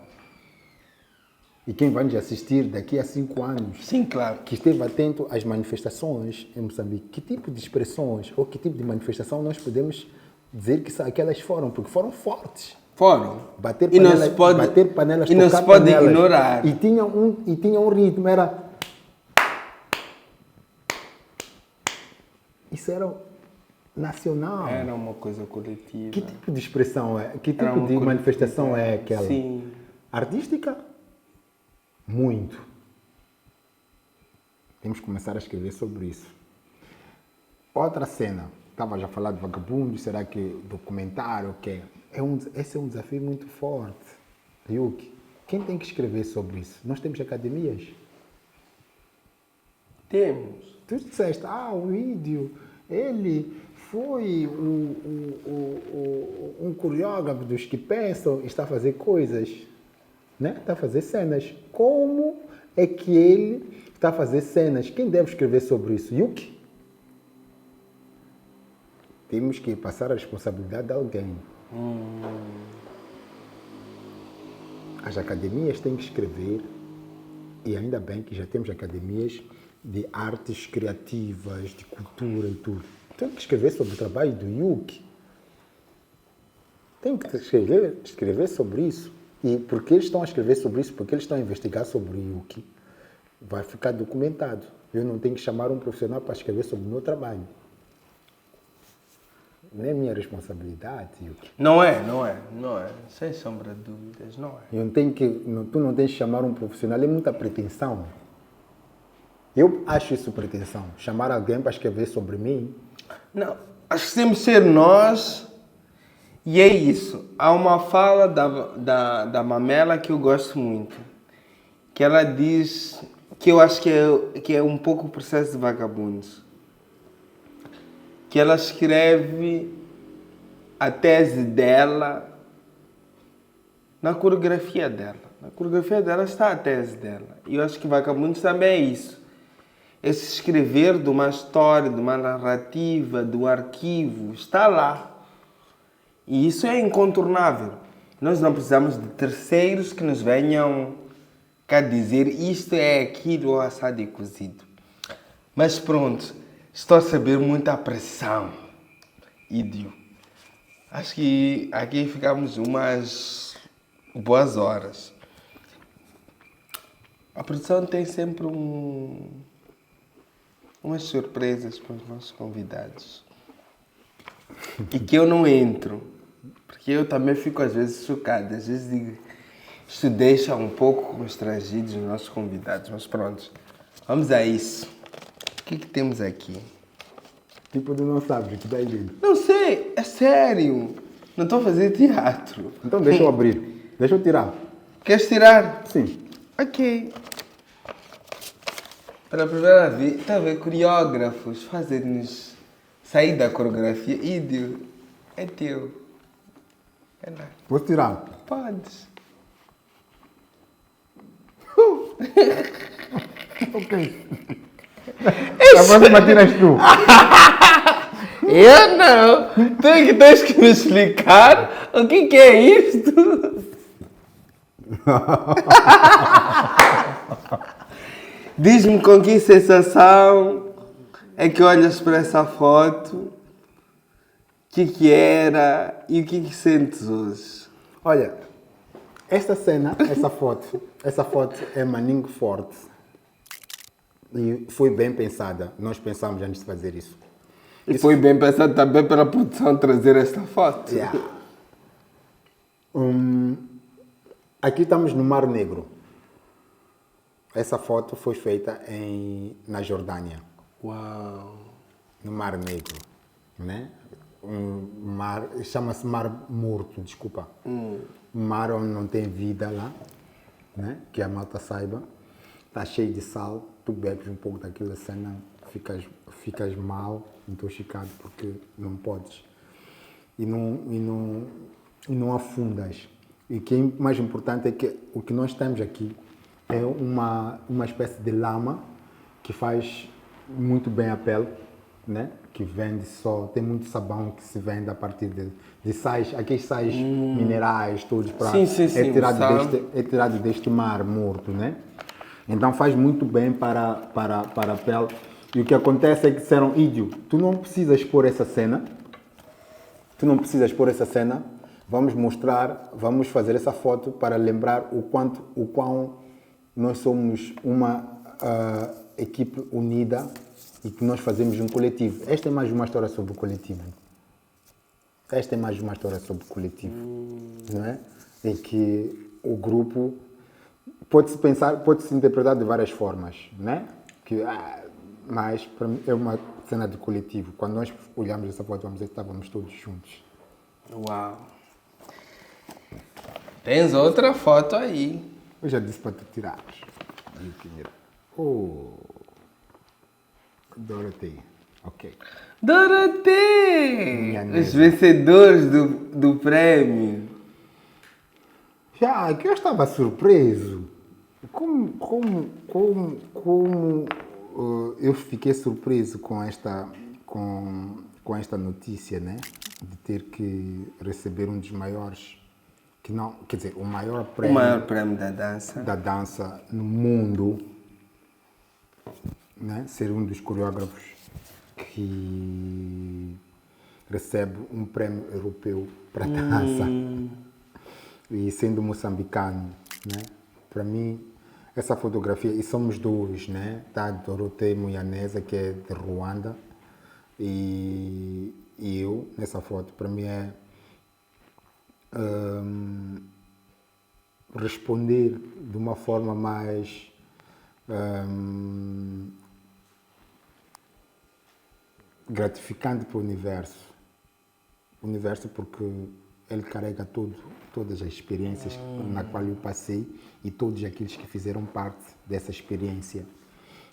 e quem vai nos assistir daqui a 5 anos, sim, claro, que esteve atento às manifestações em Moçambique, que tipo de expressões ou que tipo de manifestação nós podemos dizer que elas foram, porque foram fortes. Foram. Bater panelas, e não se pode ignorar. E tinha um ritmo, era... Isso era nacional. Era uma coisa coletiva. Que tipo de expressão é? Que tipo de manifestação é aquela? Sim. Artística? Muito. Temos que começar a escrever sobre isso. Outra cena. Estava já a falar de vagabundo, será que documentário, o quê? Esse é um desafio muito forte. Yuki, quem tem que escrever sobre isso? Nós temos academias? Temos. Tu disseste, o vídeo, ele foi um coreógrafo dos que pensam, está a fazer coisas, né? Está a fazer cenas. Como é que ele está a fazer cenas? Quem deve escrever sobre isso? Yuki? Temos que passar a responsabilidade a alguém. As academias têm que escrever, e ainda bem que já temos academias de artes criativas, de cultura e tudo. Tem que escrever sobre o trabalho do Yuki. Tem que escrever sobre isso. E porque eles estão a escrever sobre isso, porque eles estão a investigar sobre o Yuki, vai ficar documentado. Eu não tenho que chamar um profissional para escrever sobre o meu trabalho. Não é minha responsabilidade, Yuki. Não é. Sem sombra de dúvidas, não é. Tu não tens que chamar um profissional, é muita pretensão. Eu acho isso pretensão. Chamar alguém para escrever sobre mim. Não, acho que temos que ser nós. E é isso. Há uma fala da Mamela que eu gosto muito. Que ela diz, que eu acho que é um pouco o processo de vagabundos. Que ela escreve a tese dela na coreografia dela. Na coreografia dela está a tese dela. E eu acho que Vagabundos também é isso. Esse escrever de uma história, de uma narrativa, do arquivo, está lá. E isso é incontornável. Nós não precisamos de terceiros que nos venham cá dizer isto é aquilo ou assado e cozido. Mas pronto. Estou a saber muita pressão, Ídio. Acho que aqui ficamos umas boas horas. A produção tem sempre umas surpresas para os nossos convidados. E que eu não entro, porque eu também fico às vezes chocado. Às vezes digo, isto deixa um pouco constrangidos os nossos convidados. Mas pronto, vamos a isso. O que temos aqui? Tipo, tu não sabes o que está aí dentro. Não sei, é sério. Não estou a fazer teatro. Então deixa eu abrir. Deixa eu tirar. Queres tirar? Sim. Ok. Pela primeira vez, está a ver, coreógrafos fazem-nos Saí da coreografia. Ídio, é teu. É lá. Posso tirar? Podes. Ok. A próxima tiras tu. Eu não! Tu é que tens que me explicar o que é isto. Diz-me com que sensação é que olhas para essa foto, o que era e o que sentes hoje? Olha, essa cena, essa foto é Maninho Forte. E foi bem pensada. Nós pensámos antes de fazer isso. E foi bem pensado também pela produção trazer esta foto. Yeah. Aqui estamos no Mar Negro. Essa foto foi feita na Jordânia, Uau! no Mar Negro, né? Mar, chama-se Mar Morto, desculpa. Um mar onde não tem vida lá, né? Que a malta saiba. Está cheio de sal, tu bebes um pouco daquela cena, ficas mal, intoxicado, porque não podes. E não afundas. E o que é mais importante é que o que nós temos aqui é uma espécie de lama que faz muito bem a pele, né? Que vende só, tem muito sabão que se vende a partir de sais, aqueles sais minerais todos para Sim, é tirado deste mar morto, né? Então faz muito bem para a pele. E o que acontece é que disseram, Ídio, tu não precisas pôr essa cena, vamos fazer essa foto para lembrar o quão nós somos uma equipe unida e que nós fazemos um coletivo. Esta é mais uma história sobre o coletivo. Não é? Em que o grupo pode-se interpretar de várias formas, né? Mas para mim é uma cena de coletivo. Quando nós olhamos essa foto, vamos dizer que estávamos todos juntos. Uau! Tens outra foto aí. Eu já disse para tu tirares. Oh, Dorothy. Ok. Dorothy! Minha Os nega. vencedores do prémio. Já, que eu estava surpreso. Como eu fiquei surpreso com esta notícia, né? De ter que receber um dos maiores, o maior O prémio maior prémio da dança. no mundo, né? Ser um dos coreógrafos que recebe um prémio europeu para dança. E sendo moçambicano, né? Para mim, essa fotografia, e somos dois, né? Tá a Dorothée Muyaneza, que é de Ruanda, e eu, nessa foto, para mim é responder de uma forma mais gratificante para o universo. O universo porque ele carrega todas as experiências na qual eu passei e todos aqueles que fizeram parte dessa experiência,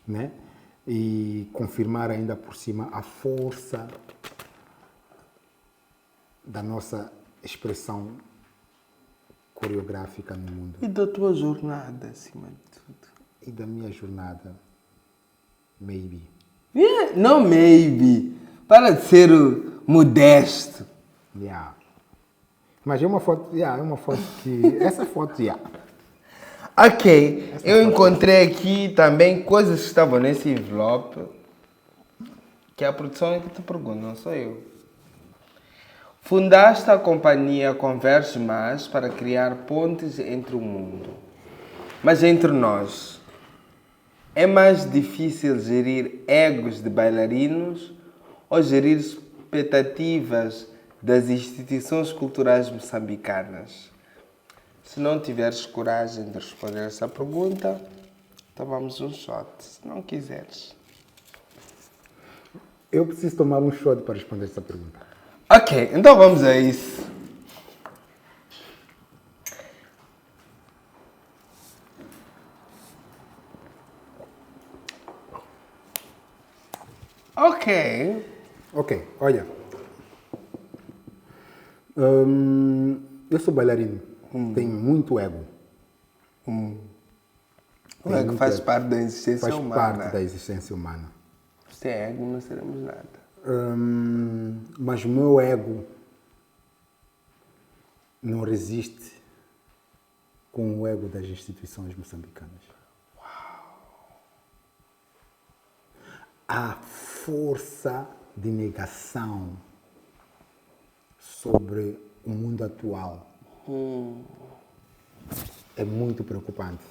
né? E confirmar ainda por cima a força da nossa expressão coreográfica no mundo. E da tua jornada, acima de tudo. E da minha jornada, maybe. Yeah, não maybe. Para de ser modesto. Yeah. Mas é uma foto que... Essa foto, yeah. Ok, eu encontrei aqui também coisas que estavam nesse envelope que a produção é que te pergunta, não sou eu. Fundaste a companhia Converge Mais para criar pontes entre o mundo. Mas entre nós, é mais difícil gerir egos de bailarinos ou gerir expectativas das instituições culturais moçambicanas? Se não tiveres coragem de responder essa pergunta, tomamos um shot. Se não quiseres. Eu preciso tomar um shot para responder essa pergunta. Ok, então vamos a isso. Ok. Ok, olha. Eu sou bailarino. Tenho muito ego. O ego faz parte da existência Faz humana. parte da existência humana. Sem ego não seremos nada. Mas o meu ego não resiste com o ego das instituições moçambicanas. A força de negação sobre o mundo atual é muito preocupante.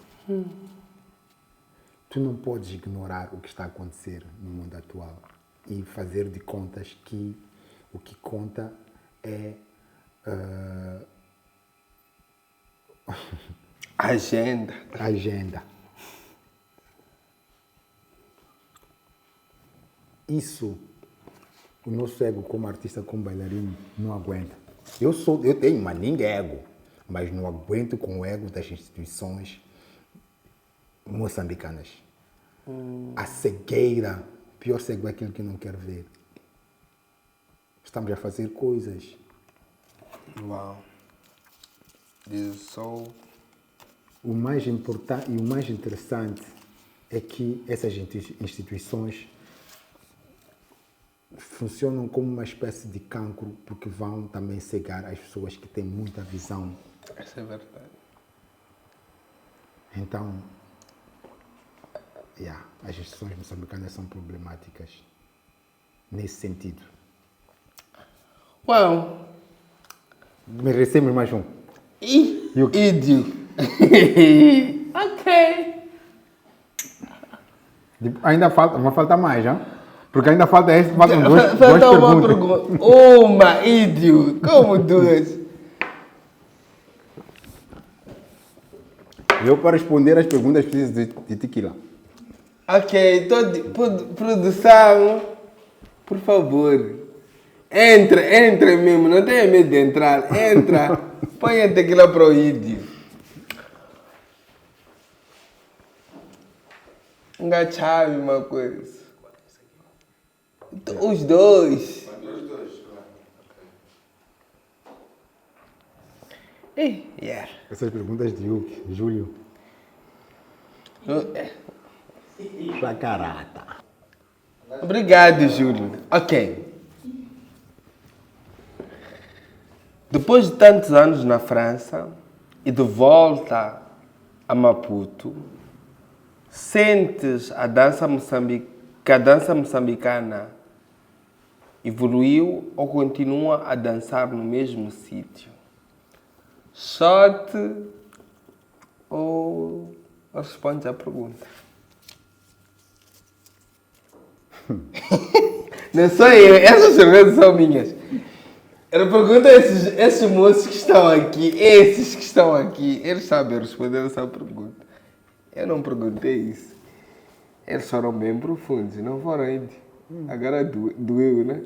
Tu não podes ignorar o que está a acontecer no mundo atual e fazer de contas que o que conta é Agenda. a agenda. Isso, o nosso ego como artista, como bailarino, não aguenta. Eu tenho uma ninguém ego, mas não aguento com o ego das instituições moçambicanas. A cegueira, pior cego é aquele que não quer ver. Estamos a fazer coisas. Uau. This is so... O mais importante e o mais interessante é que essas instituições funcionam como uma espécie de cancro, porque vão também cegar as pessoas que têm muita visão. Essa é verdade. Então, as instituições moçambicanas são problemáticas nesse sentido. Uau. Merecemos mais um. Ídio. Ok. Ainda falta, vai faltar mais, já? Porque ainda faltam duas Falta uma perguntas. pergunta. Uma, ídio. Como duas? Eu, para responder as perguntas, preciso de tequila. Ok, produção, por favor. Entra mesmo, não tenha medo de entrar. Entra, põe a tequila para o ídio. Engachabe uma coisa. Os dois. Yeah. Essas perguntas de Júlio. Chacarata. Obrigado, Júlio. Ok. Depois de tantos anos na França e de volta a Maputo, sentes que a dança moçambicana evoluiu ou continua a dançar no mesmo sítio? Shot ou responde à pergunta? Não sou eu, essas perguntas são minhas. Eu pergunto a esses moços que estão aqui, eles sabem responder essa pergunta. Eu não perguntei isso. Eles foram bem profundos, não foram ainda. Agora doeu, né?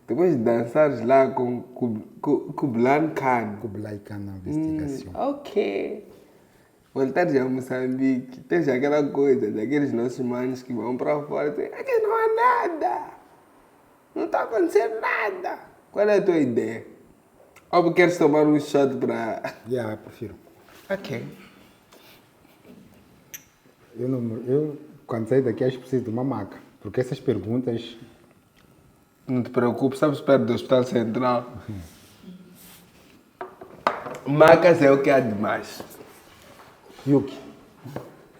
Depois de dançares lá com Kublai Khan. Kublai Khan na investigação. Ok. Voltares a Moçambique, tens aquela coisa daqueles nossos manos que vão para fora e dizem, aqui não há nada. Não está acontecendo nada. Qual é a tua ideia? Ou queres tomar um shot para... Eu prefiro. Ok. Eu, quando sair daqui, acho que preciso de uma maca. Porque essas perguntas... Não te preocupes, sabes perto do Hospital Central. Macas é o que há de mais. Yuki,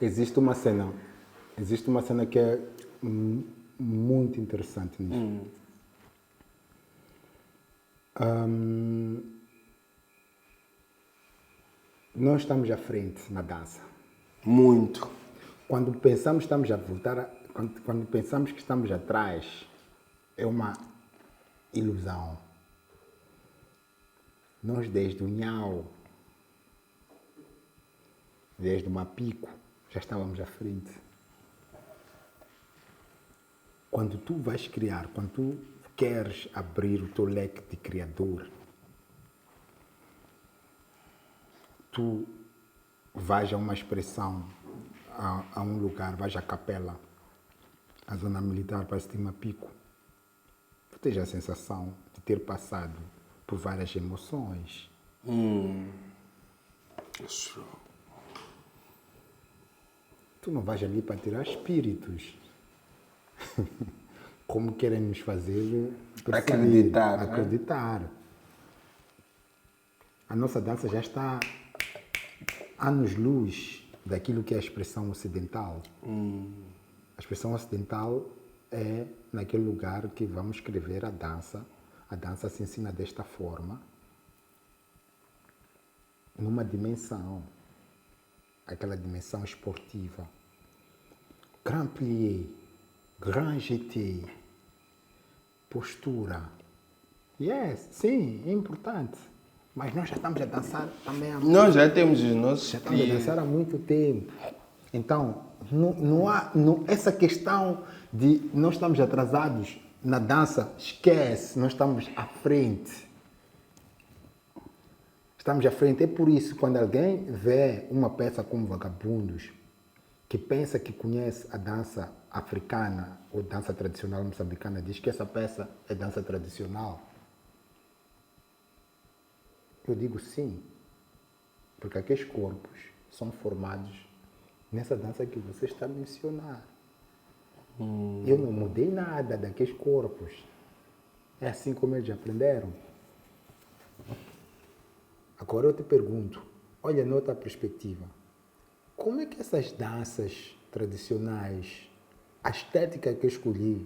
existe uma cena que é muito interessante nisso. Nós estamos à frente na dança. Muito. Quando pensamos que estamos a voltar, quando pensamos que estamos atrás, é uma ilusão. Nós desde o Nhau, desde o Mapico, já estávamos à frente. Quando tu vais criar, quando tu queres abrir o teu leque de criador, tu vais a uma expressão, a um lugar, vais à capela, a zona militar, para Mapico. tens a sensação de ter passado por várias emoções. Isso. Tu não vais ali para tirar espíritos. Como querem nos fazer perceber, acreditar. Né? A nossa dança já está anos-luz daquilo que é a expressão ocidental. A expressão ocidental é naquele lugar que vamos escrever a dança. A dança se ensina desta forma, numa dimensão, aquela dimensão esportiva. Grand plié, grand jeté, postura. Yes, sim, é importante. Mas nós já estamos a dançar também há muito tempo. Nós já temos os nossos Já estamos a dançar há muito tempo. Então, não há essa questão de nós estamos atrasados na dança, esquece, nós estamos à frente. Estamos à frente. É por isso, quando alguém vê uma peça como Vagabundos, que pensa que conhece a dança africana ou dança tradicional moçambicana, diz que essa peça é dança tradicional. Eu digo sim, porque aqueles corpos são formados nessa dança que você está a mencionar. Eu não mudei nada daqueles corpos. É assim como eles aprenderam. Agora eu te pergunto, olha noutra perspectiva, como é que essas danças tradicionais, a estética que eu escolhi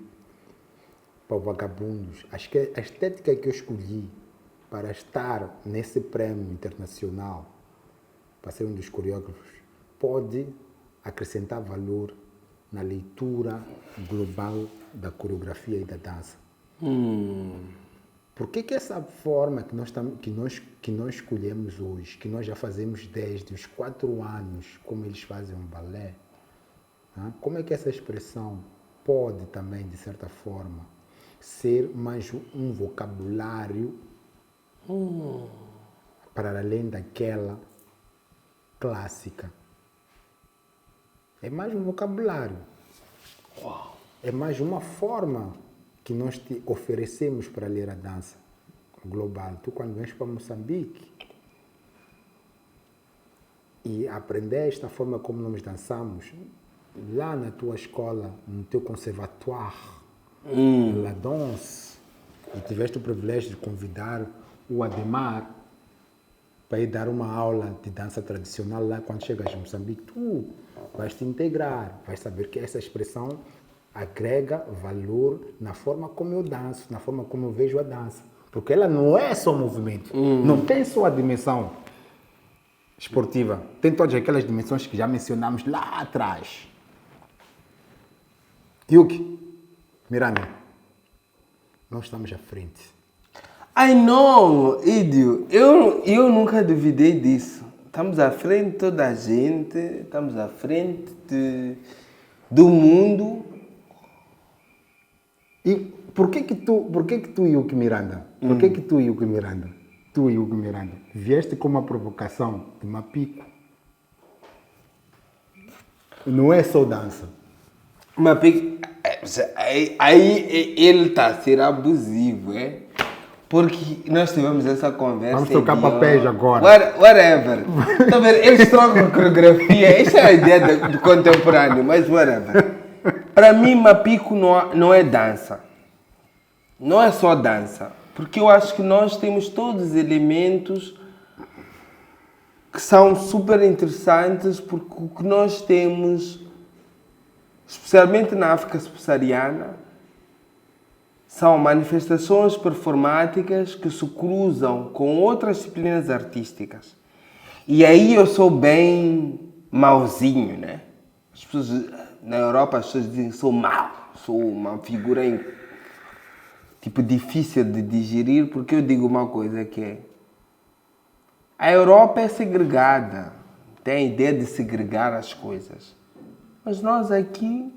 para o Vagabundos, a estética que eu escolhi para estar nesse prêmio internacional, para ser um dos coreógrafos, pode acrescentar valor na leitura global da coreografia e da dança? Por que essa forma que nós escolhemos hoje, que nós já fazemos desde os 4 anos, como eles fazem um balé, como é que essa expressão pode também, de certa forma, ser mais um vocabulário para além daquela clássica? É mais um vocabulário. É mais uma forma que nós te oferecemos para ler a dança global. Tu, quando vens para Moçambique e aprender esta forma como nós dançamos, lá na tua escola, no teu conservatoire, La Danse, e tiveste o privilégio de convidar o Ademar para ir dar uma aula de dança tradicional lá quando chegas em Moçambique, tu vais te integrar, vais saber que essa expressão agrega valor na forma como eu danço, na forma como eu vejo a dança. Porque ela não é só movimento, não tem só a dimensão esportiva, tem todas aquelas dimensões que já mencionamos lá atrás. Yuki, Miranda, nós estamos à frente. Ai não, Idio, eu nunca duvidei disso. Estamos à frente de toda a gente, estamos à frente do mundo. E por que tu, Yuki Miranda, vieste com uma provocação de Mapico? Não é só dança. Mapico, aí ele está a ser abusivo, é? Porque nós tivemos essa conversa. Vamos trocar papéis agora. Whatever. Tá vendo? Eles trocam coreografia. Essa é a ideia do contemporâneo, mas whatever. Para mim, Mapico não é dança. Não é só dança. Porque eu acho que nós temos todos os elementos que são super interessantes, porque o que nós temos, especialmente na África subsaariana, são manifestações performáticas que se cruzam com outras disciplinas artísticas. E aí eu sou bem mauzinho, né? As pessoas, na Europa as pessoas dizem que sou mau, sou uma figura tipo difícil de digerir, porque eu digo uma coisa que é: a Europa é segregada, tem a ideia de segregar as coisas. Mas nós aqui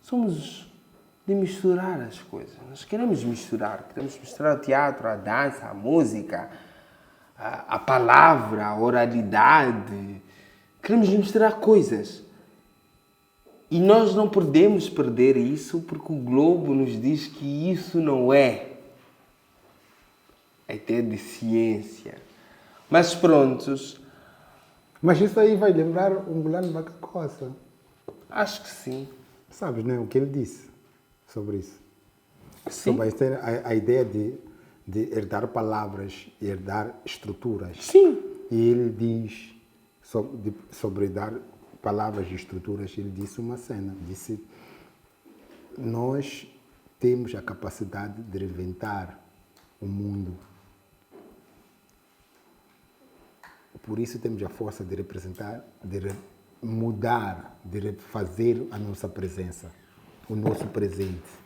somos de misturar as coisas. Nós queremos misturar o teatro, a dança, a música, a palavra, a oralidade. Queremos misturar coisas. E nós não podemos perder isso porque o globo nos diz que isso não é a ideia de ciência. Mas prontos, Mas isso aí vai lembrar um Ngulano Vacacossa. acho que sim. Sabes, né? O que ele disse sobre isso. Sim. Sobre a ideia de herdar palavras e herdar estruturas. Sim. E ele diz sobre dar palavras e estruturas, ele disse uma cena, disse: nós temos a capacidade de reinventar o mundo. Por isso temos a força de representar, de mudar, de fazer a nossa presença, o nosso presente.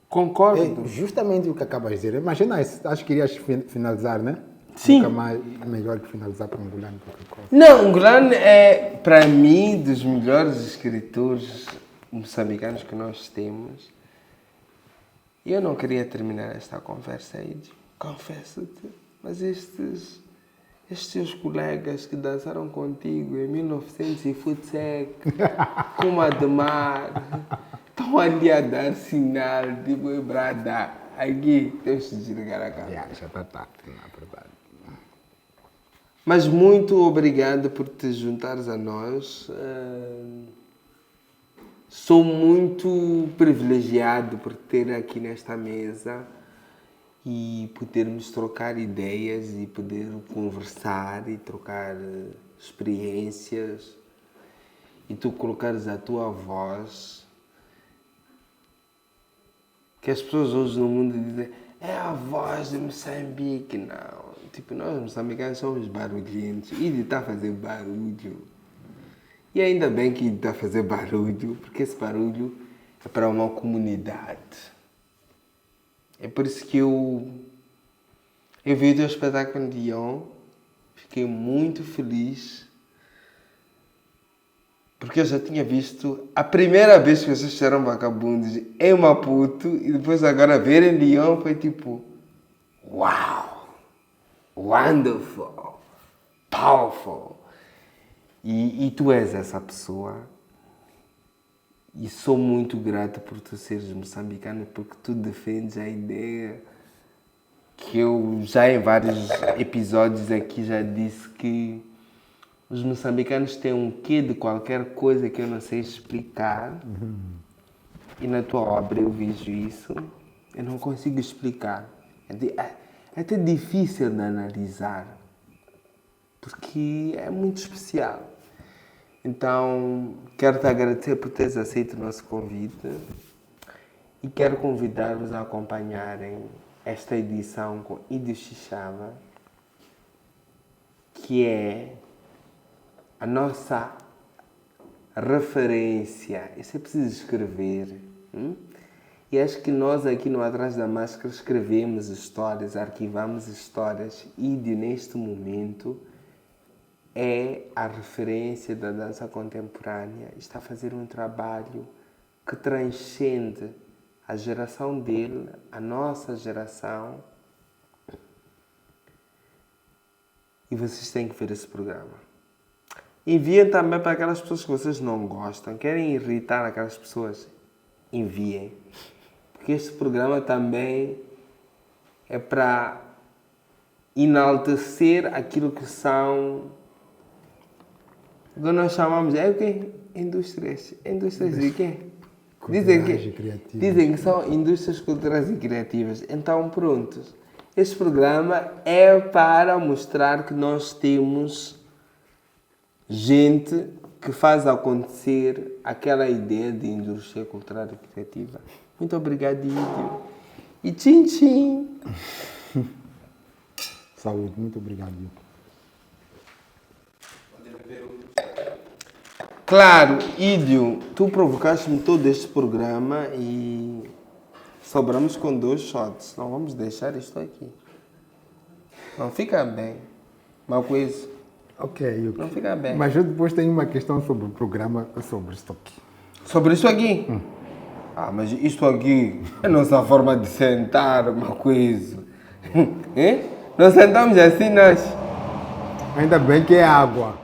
Concordo. É justamente o que acabas de dizer. Imagina isso. Acho que irias finalizar, né? Sim. Nunca mais melhor que finalizar com um Ngulano Vacacossa. Não, Ngulano é, para mim, dos melhores escritores moçambicanos que nós temos. E eu não queria terminar esta conversa aí, confesso-te, mas estes teus colegas que dançaram contigo em 1900 e Futsec, com a Ademar, estão ali a dar sinal, tipo, brada, aqui temos de desligar a câmera. Já está tarde, na verdade. Mas muito obrigado por te juntares a nós. Sou muito privilegiado por ter aqui nesta mesa e podermos trocar ideias e poder conversar e trocar experiências e tu colocares a tua voz, que as pessoas hoje no mundo dizem é a voz de Moçambique. Não, tipo, nós moçambicanos somos barulhentos e de estar a fazer barulho. E ainda bem que está a fazer barulho, porque esse barulho é para uma comunidade. É por isso que eu vi o teu espetáculo em Lyon, fiquei muito feliz, porque eu já tinha visto a primeira vez que vocês fizeram Vagabundos em Maputo, e depois agora ver em Lyon foi tipo, uau, wonderful, powerful. E tu és essa pessoa. E sou muito grato por tu seres moçambicano, porque tu defendes a ideia que eu já em vários episódios aqui já disse que os moçambicanos têm um quê de qualquer coisa que eu não sei explicar. E na tua obra eu vejo isso. Eu não consigo explicar. É até difícil de analisar, porque é muito especial. Então, quero te agradecer por teres aceito o nosso convite e quero convidar-vos a acompanharem esta edição com Idio Xixaba, que é a nossa referência. Isso é preciso escrever. E acho que nós aqui no Atrás da Máscara escrevemos histórias, arquivamos histórias. Idio, neste momento, é a referência da dança contemporânea. Está a fazer um trabalho que transcende a geração dele, a nossa geração. E vocês têm que ver esse programa. Enviem também para aquelas pessoas que vocês não gostam, querem irritar aquelas pessoas, enviem. Porque este programa também é para enaltecer aquilo que são, o que nós chamamos, é o quê? Indústrias. Indústrias de quê? Dizem que são indústrias culturais e criativas. Então, prontos. Este programa é para mostrar que nós temos gente que faz acontecer aquela ideia de indústria cultural e criativa. Muito obrigado, Idio. E tchim, tchim. Saúde, muito obrigado. Claro, Idio, tu provocaste-me todo este programa e sobramos com 2 shots. Não vamos deixar isto aqui. Não fica bem. Uma coisa. Ok. Não fica bem. Mas eu depois tenho uma questão sobre o programa, sobre isto aqui. Sobre isso aqui? Mas isto aqui é a nossa forma de sentar, uma coisa. Nós sentamos assim, nós. Ainda bem que é água.